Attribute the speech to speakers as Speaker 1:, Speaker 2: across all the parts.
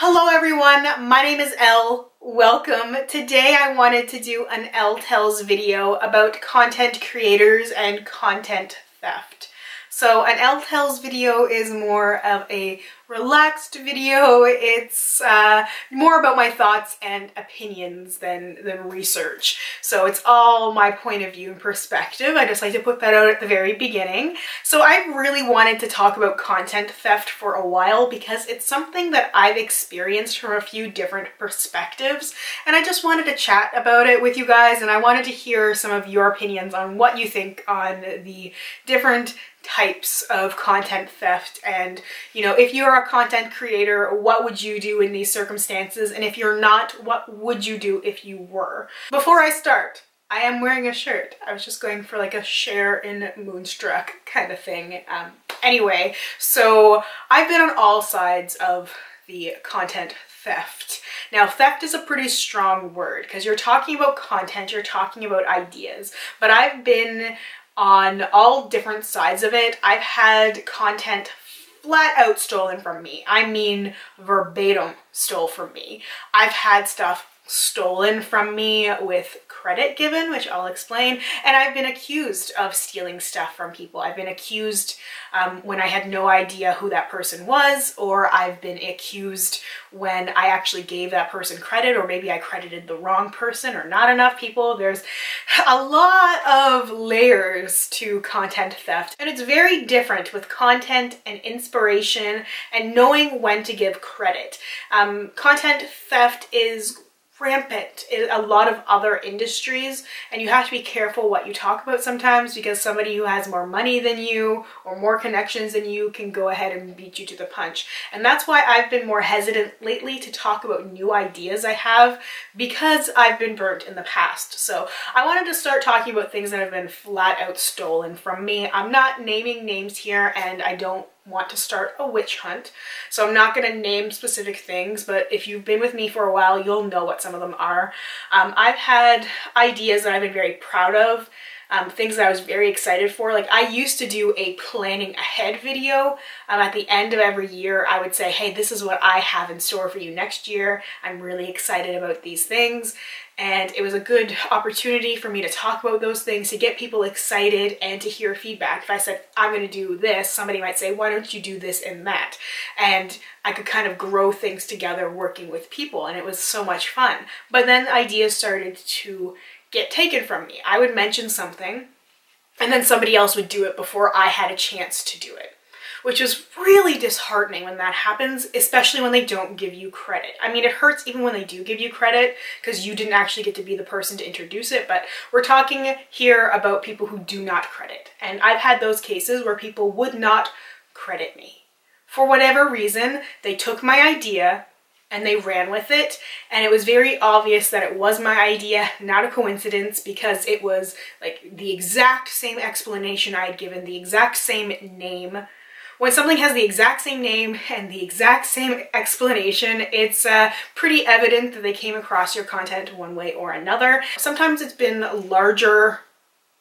Speaker 1: Hello everyone, my name is Elle. Welcome. Today I wanted to do an Elle Tells video about content creators and content theft. So an Elle Tells video is more of a relaxed video. It's more about my thoughts and opinions than research. So it's all my point of view and perspective. I just like to put that out at the very beginning. So I really wanted to talk about content theft for a while because it's something that I've experienced from a few different perspectives, and I just wanted to chat about it with you guys, and I wanted to hear some of your opinions on what you think on the different types of content theft. And you know, if you're a content creator, what would you do in these circumstances? And if you're not, what would you do if you were? Before I start, I am wearing a shirt. I was just going for like a share in Moonstruck kind of thing. Anyway, so I've been on all sides of the content theft. Now, theft is a pretty strong word because you're talking about content, you're talking about ideas, but I've been on all different sides of it. I've had content flat out stolen from me. I mean, verbatim stole from me. I've had stuff stolen from me with credit given, which I'll explain, and I've been accused of stealing stuff from people. I've been accused when I had no idea who that person was, or I've been accused when I actually gave that person credit, or maybe I credited the wrong person or not enough people. There's a lot of layers to content theft, and it's very different with content and inspiration and knowing when to give credit. Content theft is rampant in a lot of other industries, and you have to be careful what you talk about sometimes, because somebody who has more money than you or more connections than you can go ahead and beat you to the punch. And that's why I've been more hesitant lately to talk about new ideas I have, because I've been burnt in the past. So I wanted to start talking about things that have been flat out stolen from me. I'm not naming names here, and I don't want to start a witch hunt, so I'm not going to name specific things, but if you've been with me for a while, you'll know what some of them are. I've had ideas that I've been very proud of, things that I was very excited for. Like, I used to do a planning ahead video. At the end of every year, I would say, hey, this is what I have in store for you next year. I'm really excited about these things. And it was a good opportunity for me to talk about those things, to get people excited and to hear feedback. If I said, I'm going to do this, somebody might say, why don't you do this and that? And I could kind of grow things together working with people, and it was so much fun. But then ideas started to get taken from me. I would mention something, and then somebody else would do it before I had a chance to do it, which is really disheartening when that happens, especially when they don't give you credit. I mean, it hurts even when they do give you credit because you didn't actually get to be the person to introduce it, but we're talking here about people who do not credit. And I've had those cases where people would not credit me. For whatever reason, they took my idea and they ran with it, and it was very obvious that it was my idea, not a coincidence, because it was like the exact same explanation I had given, the exact same name. When something has the exact same name and the exact same explanation, it's pretty evident that they came across your content one way or another. Sometimes it's been larger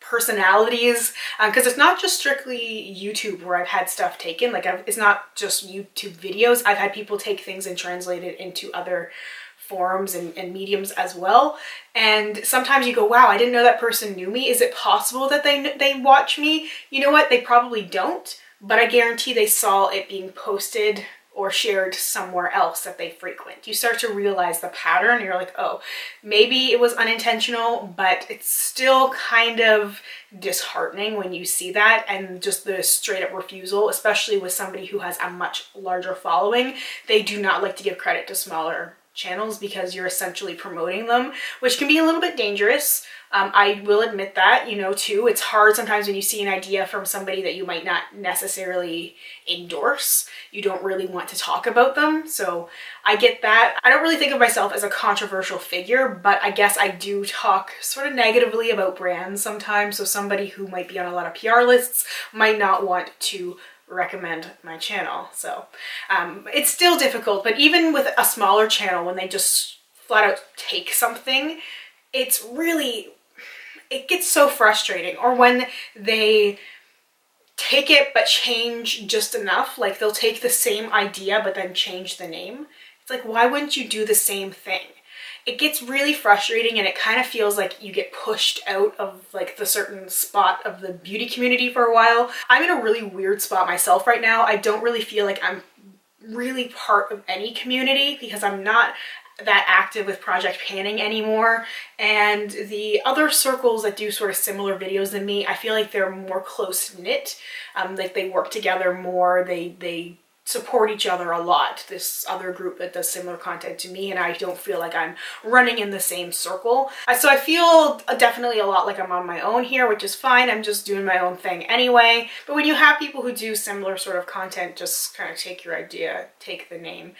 Speaker 1: personalities, because it's not just strictly YouTube where I've had stuff taken. Like, it's not just YouTube videos. I've had people take things and translate it into other forums and mediums as well. And sometimes you go, wow, I didn't know that person knew me. Is it possible that they watch me? You know what? They probably don't, but I guarantee they saw it being posted or shared somewhere else that they frequent. You start to realize the pattern, and you're like, oh, maybe it was unintentional, but it's still kind of disheartening when you see that, and just the straight up refusal, especially with somebody who has a much larger following. They do not like to give credit to smaller channels because you're essentially promoting them, which can be a little bit dangerous. I will admit that, you know, too. It's hard sometimes when you see an idea from somebody that you might not necessarily endorse. You don't really want to talk about them. So I get that. I don't really think of myself as a controversial figure, but I guess I do talk sort of negatively about brands sometimes. So somebody who might be on a lot of PR lists might not want to recommend my channel. So it's still difficult, but even with a smaller channel, when they just flat out take something, it's really, it gets so frustrating. Or when they take it but change just enough, like they'll take the same idea but then change the name. It's like, why wouldn't you do the same thing? It gets really frustrating, and it kind of feels like you get pushed out of like the certain spot of the beauty community for a while. I'm in a really weird spot myself right now. I don't really feel like I'm really part of any community because I'm not that active with project panning anymore, and the other circles that do sort of similar videos than me, I feel like they're more close-knit. Like they work together more, they support each other a lot, this other group that does similar content to me, and I don't feel like I'm running in the same circle. So I feel definitely a lot like I'm on my own here, which is fine. I'm just doing my own thing anyway. But when you have people who do similar sort of content, just kind of take your idea, take the name.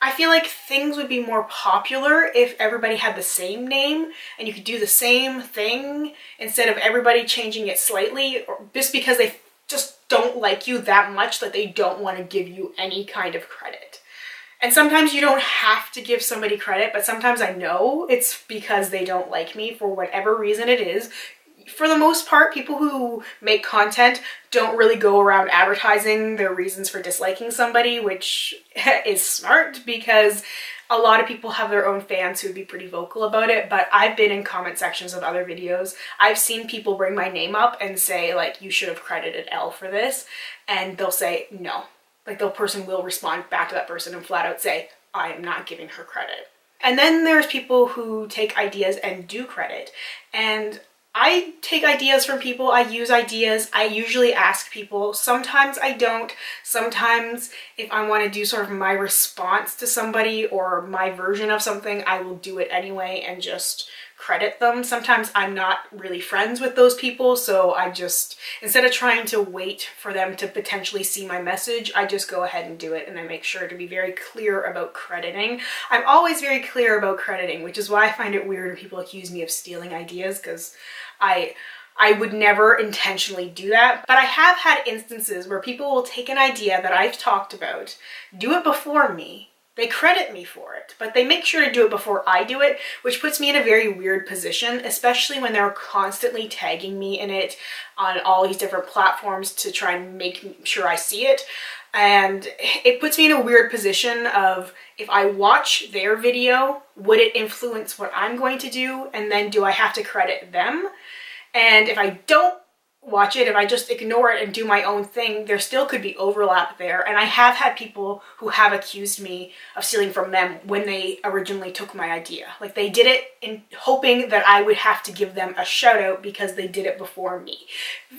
Speaker 1: I feel like things would be more popular if everybody had the same name and you could do the same thing instead of everybody changing it slightly, or just because they just don't like you that much that they don't want to give you any kind of credit. And sometimes you don't have to give somebody credit, but sometimes I know it's because they don't like me for whatever reason it is. For the most part, people who make content don't really go around advertising their reasons for disliking somebody, which is smart because a lot of people have their own fans who would be pretty vocal about it. But I've been in comment sections of other videos. I've seen people bring my name up and say, like, you should have credited Elle for this. And they'll say no. Like, the person will respond back to that person and flat out say, I am not giving her credit. And then there's people who take ideas and do credit. And I take ideas from people, I use ideas, I usually ask people. Sometimes I don't. Sometimes if I want to do sort of my response to somebody or my version of something, I will do it anyway and just credit them. Sometimes I'm not really friends with those people, so I just, instead of trying to wait for them to potentially see my message, I just go ahead and do it, and I make sure to be very clear about crediting. I'm always very clear about crediting, which is why I find it weird when people accuse me of stealing ideas, because I would never intentionally do that. But I have had instances where people will take an idea that I've talked about, do it before me, they credit me for it, but they make sure to do it before I do it, which puts me in a very weird position, especially when they're constantly tagging me in it on all these different platforms to try and make sure I see it. And it puts me in a weird position of, if I watch their video, would it influence what I'm going to do? And then do I have to credit them? And if I don't watch it, if I just ignore it and do my own thing, there still could be overlap there. And I have had people who have accused me of stealing from them when they originally took my idea. Like, they did it in hoping that I would have to give them a shout out because they did it before me.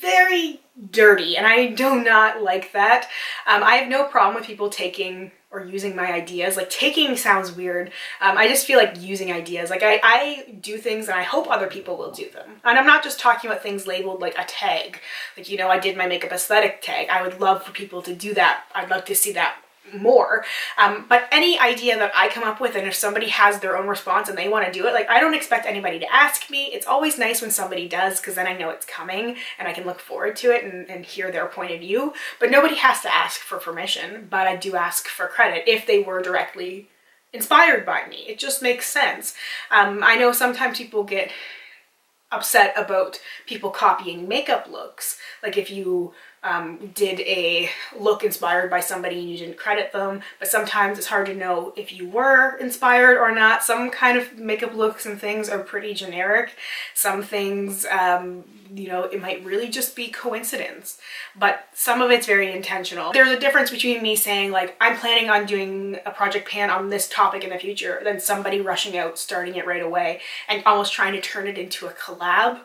Speaker 1: Very dirty, and I do not like that. I have no problem with people taking or using my ideas. Like, taking sounds weird. I just feel like using ideas. Like, I do things and I hope other people will do them. And I'm not just talking about things labeled like a tag. Like, you know, I did my makeup aesthetic tag. I would love for people to do that. I'd love to see that more. But any idea that I come up with, and if somebody has their own response and they want to do it, like, I don't expect anybody to ask me. It's always nice when somebody does, because then I know it's coming and I can look forward to it and hear their point of view. But nobody has to ask for permission, but I do ask for credit if they were directly inspired by me. It just makes sense. I know sometimes people get upset about people copying makeup looks. Like, if you did a look inspired by somebody and you didn't credit them, but sometimes it's hard to know if you were inspired or not. Some kind of makeup looks and things are pretty generic. Some things, you know, it might really just be coincidence, but some of it's very intentional. There's a difference between me saying, like, I'm planning on doing a project pan on this topic in the future, than somebody rushing out, starting it right away, and almost trying to turn it into a collab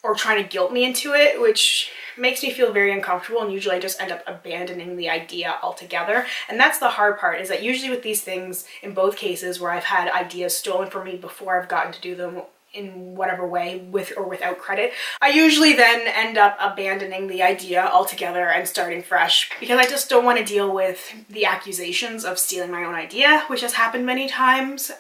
Speaker 1: or trying to guilt me into it, which makes me feel very uncomfortable, and usually I just end up abandoning the idea altogether. And that's the hard part, is that usually with these things, in both cases where I've had ideas stolen from me before I've gotten to do them in whatever way, with or without credit, I usually then end up abandoning the idea altogether and starting fresh, because I just don't want to deal with the accusations of stealing my own idea, which has happened many times.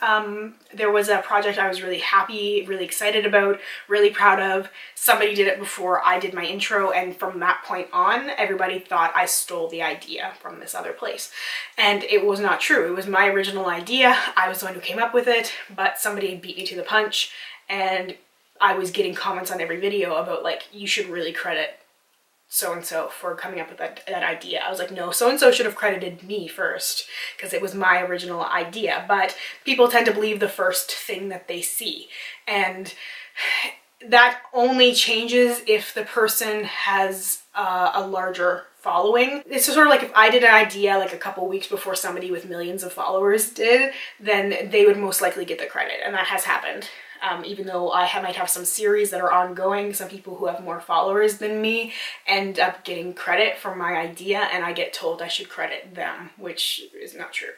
Speaker 1: There was a project I was really happy, really excited about, really proud of. Somebody did it before I did my intro, and from that point on, everybody thought I stole the idea from this other place. And it was not true. It was my original idea. I was the one who came up with it, but somebody beat me to the punch. And I was getting comments on every video about, like, you should really credit so-and-so for coming up with that idea. I was like, no, so-and-so should have credited me first because it was my original idea. But people tend to believe the first thing that they see. And that only changes if the person has a larger following. It's sort of like if I did an idea like a couple weeks before somebody with millions of followers did, then they would most likely get the credit. And that has happened. Even though I might have some series that are ongoing, some people who have more followers than me end up getting credit for my idea, and I get told I should credit them, which is not true.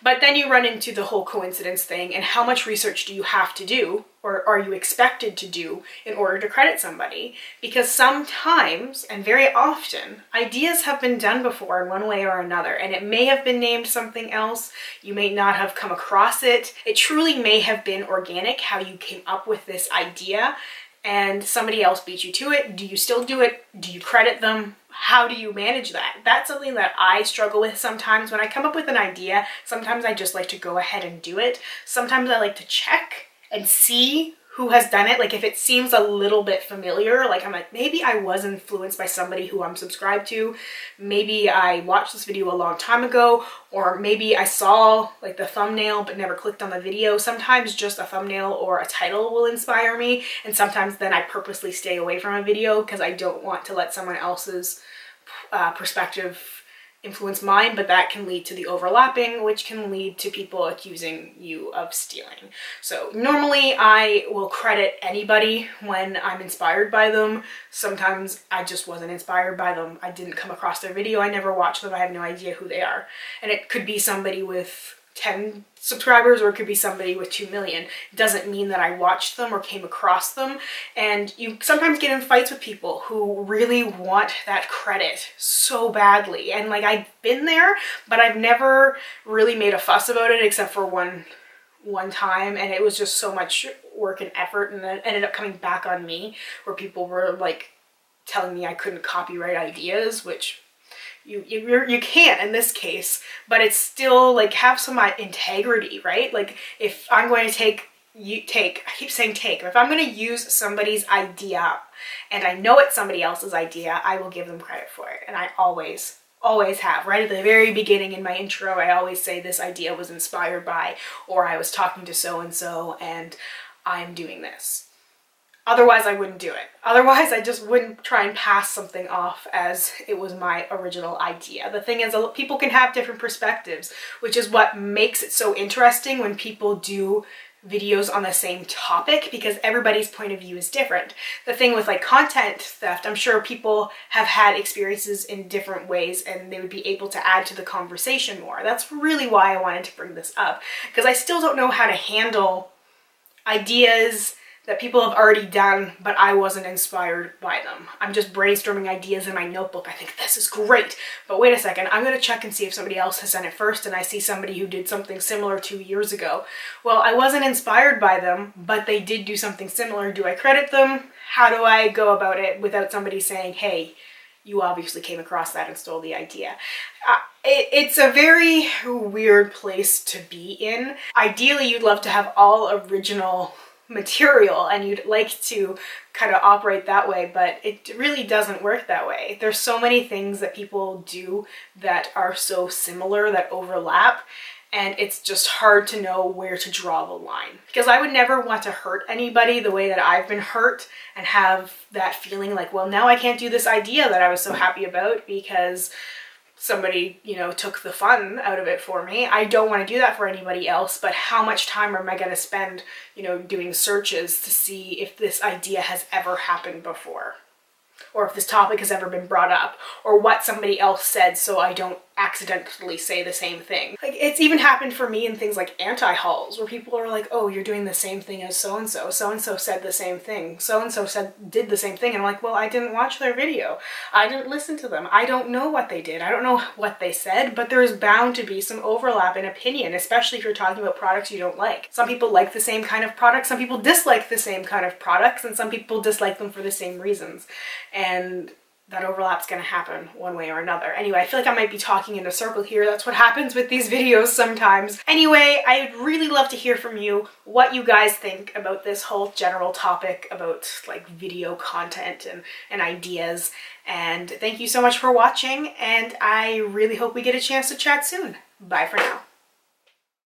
Speaker 1: But then you run into the whole coincidence thing, and how much research do you have to do, or are you expected to do, in order to credit somebody? Because sometimes, and very often, ideas have been done before in one way or another, and it may have been named something else, you may not have come across it. It truly may have been organic how you came up with this idea, and somebody else beat you to it. Do you still do it? Do you credit them? How do you manage that? That's something that I struggle with sometimes. When I come up with an idea, sometimes I just like to go ahead and do it. Sometimes I like to check and see who has done it. Like if it seems a little bit familiar, like I'm like, maybe I was influenced by somebody who I'm subscribed to. Maybe I watched this video a long time ago, or maybe I saw like the thumbnail but never clicked on the video. Sometimes just a thumbnail or a title will inspire me, and sometimes then I purposely stay away from a video because I don't want to let someone else's perspective influence mine, but that can lead to the overlapping, which can lead to people accusing you of stealing. So normally I will credit anybody when I'm inspired by them. Sometimes I just wasn't inspired by them. I didn't come across their video. I never watched them. I have no idea who they are. And it could be somebody with 10 subscribers, or it could be somebody with 2 million. It doesn't mean that I watched them or came across them. And you sometimes get in fights with people who really want that credit so badly. And like, I've been there, but I've never really made a fuss about it except for one time, and it was just so much work and effort, and then ended up coming back on me where people were like telling me I couldn't copyright ideas, which you can't in this case, but it's still like, have some integrity, right? Like if I'm going to I keep saying take, if I'm going to use somebody's idea and I know it's somebody else's idea, I will give them credit for it. And I always have. Right at the very beginning in my intro, I always say this idea was inspired by, or I was talking to so-and-so and I'm doing this. Otherwise, I wouldn't do it. Otherwise, I just wouldn't try and pass something off as it was my original idea. The thing is, people can have different perspectives, which is what makes it so interesting when people do videos on the same topic, because everybody's point of view is different. The thing with like content theft, I'm sure people have had experiences in different ways and they would be able to add to the conversation more. That's really why I wanted to bring this up, because I still don't know how to handle ideas that people have already done, but I wasn't inspired by them. I'm just brainstorming ideas in my notebook. I think this is great, but wait a second, I'm gonna check and see if somebody else has done it first, and I see somebody who did something similar 2 years ago. Well, I wasn't inspired by them, but they did do something similar. Do I credit them? How do I go about it without somebody saying, hey, you obviously came across that and stole the idea? It's a very weird place to be in. Ideally, you'd love to have all original material and you'd like to kind of operate that way, but it really doesn't work that way. There's so many things that people do that are so similar, that overlap, and it's just hard to know where to draw the line. Because I would never want to hurt anybody the way that I've been hurt and have that feeling like, well, now I can't do this idea that I was so happy about because somebody, you know, took the fun out of it for me. I don't want to do that for anybody else, but how much time am I going to spend, you know, doing searches to see if this idea has ever happened before? Or if this topic has ever been brought up, or what somebody else said so I don't accidentally say the same thing. Like, it's even happened for me in things like anti-hauls, where people are like, oh, you're doing the same thing as so-and-so. So-and-so said the same thing. So-and-so did the same thing. And I'm like, well, I didn't watch their video. I didn't listen to them. I don't know what they did. I don't know what they said, but there's bound to be some overlap in opinion, especially if you're talking about products you don't like. Some people like the same kind of products, some people dislike the same kind of products, and some people dislike them for the same reasons. And that overlap's gonna happen one way or another. Anyway, I feel like I might be talking in a circle here. That's what happens with these videos sometimes. Anyway, I'd really love to hear from you what you guys think about this whole general topic about like video content and ideas. And thank you so much for watching, and I really hope we get a chance to chat soon. Bye for now.